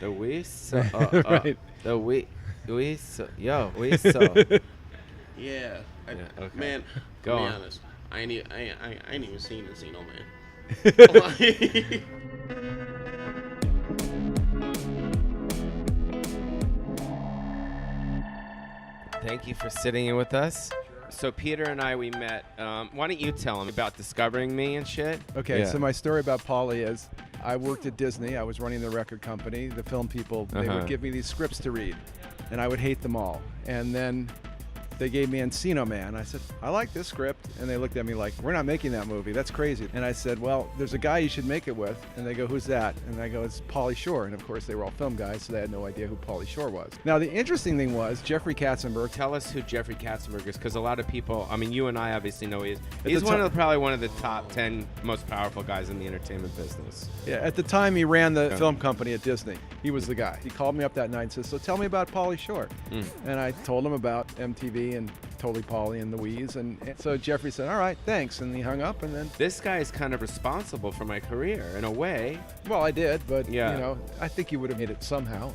The we so Right. the we so yo we so Yeah. okay. Man, Go to be on. honest, I ain't even seen Encino Man. Thank you for sitting in with us. So Peter and I, we met. Why don't you tell him about discovering me and shit? Okay, Yeah. so my story about Pauly is I worked at Disney. I was running the record company. The film people, they Uh-huh. would give me these scripts to read, and I would hate them all. And then they gave me Encino Man. I said, I like this script. And they looked at me like, we're not making that movie. That's crazy. And I said, well, there's a guy you should make it with. And they go, who's that? And I go, it's Pauly Shore. And of course, they were all film guys, so they had no idea who Pauly Shore was. Now, the interesting thing was Jeffrey Katzenberg. Tell us who Jeffrey Katzenberg is, because a lot of people, I mean, you and I obviously know he is. At He's the one ti- of the, probably one of the top 10 most powerful guys in the entertainment business. Yeah, at the time, he ran the Okay. film company at Disney. He was the guy. He called me up that night and said, so tell me about Pauly Shore. And I told him about MTV and Totally Pauly and Louise. And so Jeffrey said, all right, thanks. And he hung up. And then, This guy is kind of responsible for my career in a way. well, I did. But, Yeah. you know, I think you would have made it somehow.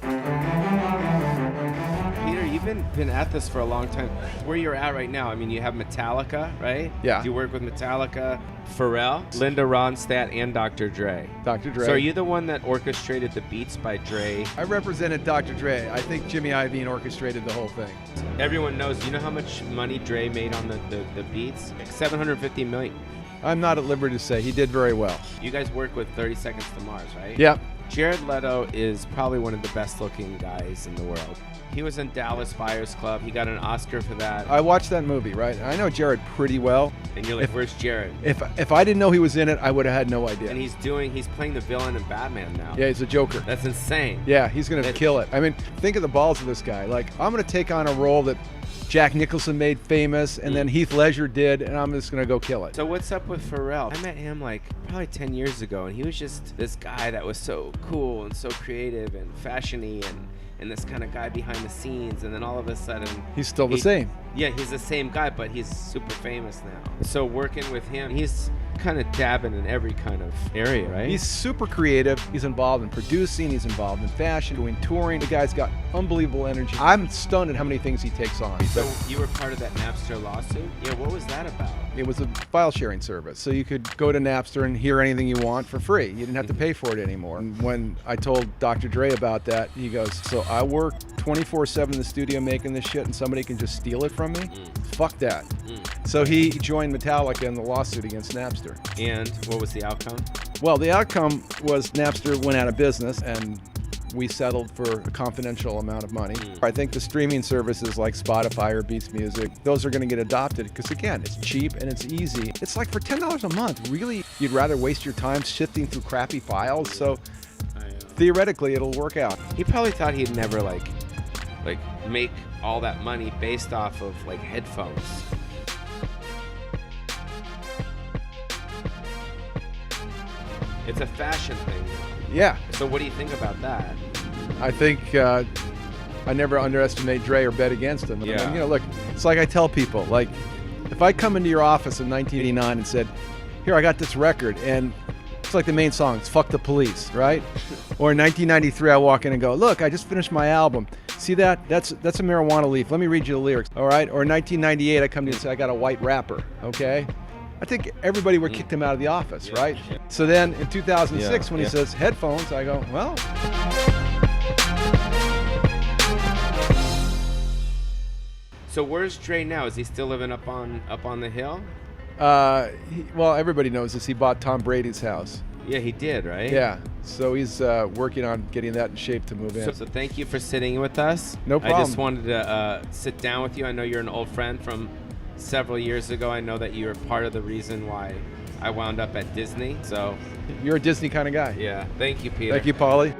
Peter, you've been at this for a long time. Where you're at right now, I mean, you have Metallica, right? Yeah. You work with Metallica, Pharrell, Linda Ronstadt, and Dr. Dre. Dr. Dre. So are you the one that orchestrated the beats by Dre? I represented Dr. Dre. I think Jimmy Iovine orchestrated the whole thing. Everyone knows. You know how much money Dre made on the beats? Like $750 million. I'm not at liberty to say. He did very well. You guys work with 30 Seconds to Mars, right? Yeah. Jared Leto is probably one of the best looking guys in the world. He was in Dallas Buyers Club. He got an Oscar for that. I watched that movie, right? I know Jared pretty well. And you're like, where's Jared? If I didn't know he was in it, I would have had no idea. And he's playing the villain in Batman now. Yeah, he's a Joker. That's insane. Yeah, he's going to That- kill it. I mean, think of the balls of this guy. Like, I'm going to take on a role that Jack Nicholson made famous and then Heath Ledger did, and I'm just going to go kill it. So what's up with Pharrell? I met him like probably 10 years ago, and he was just this guy that was so cool and so creative and fashiony and this kind of guy behind the scenes, and then all of a sudden He's still the same. Yeah, he's the same guy, but he's super famous now. So working with him, he's kind of dabbing in every kind of area, right? He's super creative. He's involved in producing. He's involved in fashion, doing touring. The guy's got unbelievable energy. I'm stunned at how many things he takes on. So you were part of that Napster lawsuit? Yeah, what was that about? It was a file sharing service. So you could go to Napster and hear anything you want for free. You didn't have to pay for it anymore. And when I told Dr. Dre about that, he goes, so I work 24/7 in the studio making this shit and somebody can just steal it from me? Fuck that. So he joined Metallica in the lawsuit against Napster. And what was the outcome? Well, the outcome was Napster went out of business and we settled for a confidential amount of money. I think the streaming services like Spotify or Beats Music, those are going to get adopted because, again, it's cheap and it's easy. It's like for $10 a month, really, you'd rather waste your time sifting through crappy files. So theoretically, it'll work out. He probably thought he'd never like make all that money based off of like headphones. It's a fashion thing. Yeah, So what do you think about that? I think I never underestimate Dre or bet against him. Yeah. And, you know, look, it's like I tell people, like, if I come into your office in 1989 and said, here, I got this record, and it's like the main song, it's Fuck the Police, right? Or in 1993, I walk in and go, look, I just finished my album. See that? That's a marijuana leaf. Let me read you the lyrics, all right? Or in 1998, I come to you and say, I got a white rapper, okay? I think everybody would kick him out of the office, right? So then in 2006, when he says headphones, I go, well. So where's Dre now? Is he still living up on the hill? Well, everybody knows this. He bought Tom Brady's house. Yeah, he did, right? Yeah. So he's working on getting that in shape to move in. So thank you for sitting with us. No I just problem. wanted to sit down with you. I know you're an old friend from several years ago. I know that you were part of the reason why I wound up at Disney. So You're a Disney kind of guy. yeah, thank you, Peter. Thank you, Pauly.